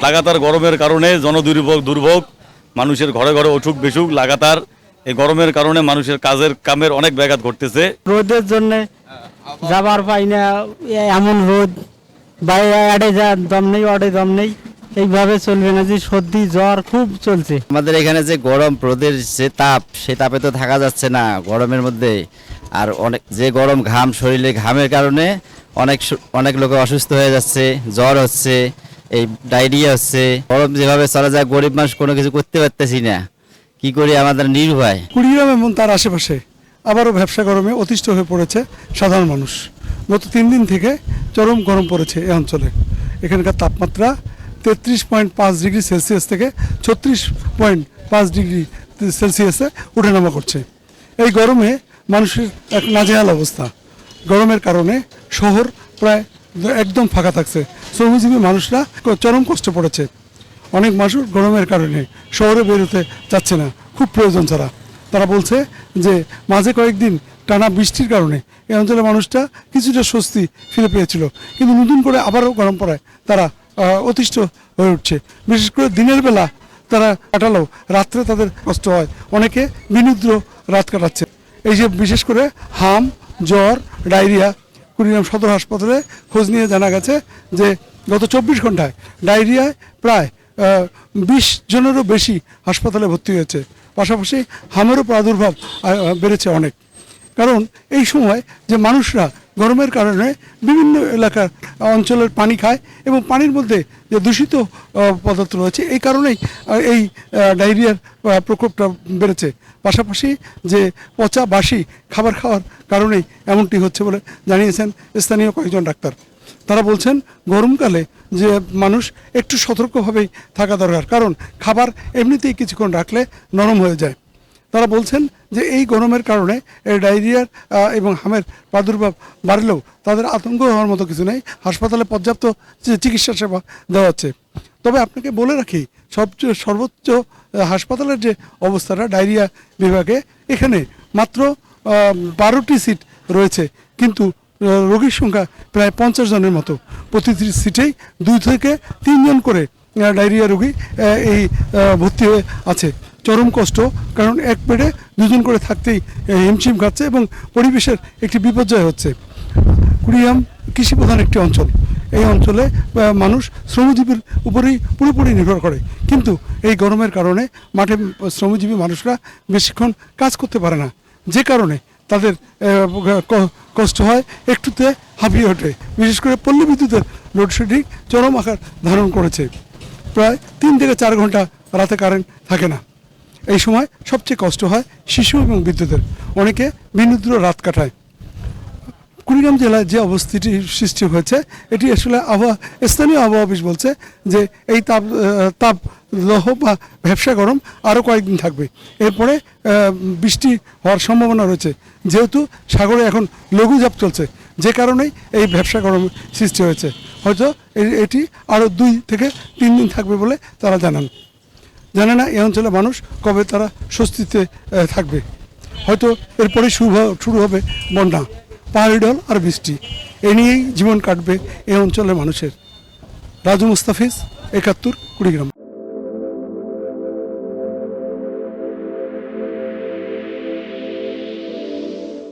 লাগাতার গরমের কারণে জনদুর্ভোগ দুর্ভোগ, মানুষের ঘরে ঘরে অসুখ বিসুখ লাগাতার। এই গরমের কারণে মানুষের কামের অনেক ব্যাঘাত ঘটতেছে। রোদের জন্য যাবার পাই না, এমন রোদ, বাইরে আড়ে যা দম নেই, অডে দম নেই, এইভাবে চলবে না। যে সর্দি জ্বর খুব চলছে। আমাদের এখানে যে গরম, রোদের যে তাপ, সে তাপে তো থাকা যাচ্ছে না গরমের মধ্যে। আর যে গরম ঘাম, শরীরে ঘামের কারণে অনেক লোক অসুস্থ হয়ে যাচ্ছে, জ্বর হচ্ছে, এই ডায়রিয়া হচ্ছে। গরম যেভাবে চলা যায়, গরিব মানুষ কোনো কিছু করতে পারতেছি না, কি করি আমাদের নির্ভয়। কুড়িগ্রাম এবং তার আশেপাশে আবারও ব্যবসা গরমে অতিষ্ঠ হয়ে পড়েছে সাধারণ মানুষ। গত 3 দিন থেকে চরম গরম পড়েছে এই অঞ্চলে। এখানকার তাপমাত্রা 33.5 ডিগ্রি সেলসিয়াস থেকে 36.5 ডিগ্রি সেলসিয়াসে ওঠানামা করছে। এই গরমে মানুষের এক নাজেহাল অবস্থা। গরমের কারণে শহর প্রায় একদম ফাঁকা থাকছে। শ্রমজীবী মানুষরা চরম কষ্ট পড়েছে। অনেক মানুষ গরমের কারণে শহরে বেরোতে চাচ্ছে না, খুব প্রয়োজন ছাড়া। তারা বলছে যে মাঝে কয়েকদিন টানা বৃষ্টির কারণে এই অঞ্চলের মানুষটা কিছুটা স্বস্তি ফিরে পেয়েছিল, কিন্তু নতুন করে আবারও গরম পড়ায় তারা অতিষ্ঠ হয়ে উঠছে। বিশেষ করে দিনের বেলা তারা কাটালেও রাত্রে তাদের কষ্ট হয়। অনেকে বিনিদ্র রাত কাটাচ্ছে। এই যে বিশেষ করে হাম, জ্বর, ডায়রিয়া, কুড়িগ্রাম সদর হাসপাতালে খোঁজ নিয়ে জানা গেছে যে গত 24 ঘন্টায় ডায়রিয়ায় প্রায় 20 জনেরও বেশি হাসপাতালে ভর্তি হয়েছে। পাশাপাশি হামেরও প্রাদুর্ভাব বেড়েছে অনেক। কারণ এই সময় যে মানুষরা গরমের কারণে বিভিন্ন এলাকার অঞ্চলের পানি খায় এবং পানির মধ্যে যে দূষিত পদার্থ রয়েছে, এই কারণেই এই ডায়রিয়ার প্রকোপটা বেড়েছে। পাশাপাশি যে পচা বাসি খাবার খাওয়ার কারণেই এমনটি হচ্ছে বলে জানিয়েছেন স্থানীয় কয়েকজন ডাক্তার। তারা বলছেন গরমকালে যে মানুষ একটু সতর্কভাবেই থাকা দরকার, কারণ খাবার এমনিতেই কিছুক্ষণ রাখলে নরম হয়ে যায়। তারা বলছেন যে এই গরমের কারণে এই ডায়রিয়ার এবং হামের প্রাদুর্ভাব বাড়লেও তাদের আতঙ্ক হওয়ার মতো কিছু নেই। হাসপাতালে পর্যাপ্ত চিকিৎসা সেবা দেওয়া হচ্ছে। তবে আপনাকে বলে রাখি, সর্বোচ্চ হাসপাতালের যে অবস্থাটা ডায়রিয়া বিভাগে, এখানে মাত্র 12টি সিট রয়েছে, কিন্তু রোগীর সংখ্যা প্রায় 50 জনের মতো। প্রতিটি সিটেই 2 থেকে 3 জন করে ডায়রিয়া রোগী এই ভর্তি হয়ে আছে। চরম কষ্ট, কারণ এক বেডে 2 জন করে থাকতেই হিমশিম খাচ্ছে এবং পরিবেশের একটি বিপর্যয় হচ্ছে। কুড়িগ্রাম কৃষিপ্রধান একটি অঞ্চল। এই অঞ্চলে মানুষ শ্রমজীবীর উপরেই পুরোপুরি নির্ভর করে, কিন্তু এই গরমের কারণে মাঠে শ্রমজীবী মানুষরা বেশিক্ষণ কাজ করতে পারে না, যে কারণে তাদের কষ্ট হয়, একটুতে হাঁপিয়ে ওঠে। বিশেষ করে পল্লী বিদ্যুতের লোডশেডিং চরম আকার ধারণ করেছে। প্রায় 3 থেকে 4 ঘন্টা রাতে কারেন্ট থাকে না। এই সময় সবচেয়ে কষ্ট হয় শিশু এবং বিদ্যুতের। অনেকে বিনিদ্র রাত কাটায়। কুড়িগ্রাম জেলায় যে অবস্থাটি সৃষ্টি হয়েছে, এটি আসলে স্থানীয় আবহাওয়া অফিস বলছে যে এই তাপদাহ বা ভ্যাপসা গরম আরও কয়েকদিন থাকবে। এরপরে বৃষ্টি হওয়ার সম্ভাবনা রয়েছে, যেহেতু সাগরে এখন লঘুচাপ চলছে, যে কারণেই এই ভ্যাপসা গরম সৃষ্টি হয়েছে। হয়তো এটি আরও 2 থেকে 3 দিন থাকবে বলে তারা জানে না এই অঞ্চলের মানুষ কবে তারা স্বস্তিতে থাকবে। হয়তো এরপরে শুরু হবে বন্যা, পাহাড়ি ঢল আর বৃষ্টি। এ নিয়েই জীবন কাটবে এই অঞ্চলের মানুষের। রাজু মুস্তাফিজ, 71, কুড়িগ্রাম।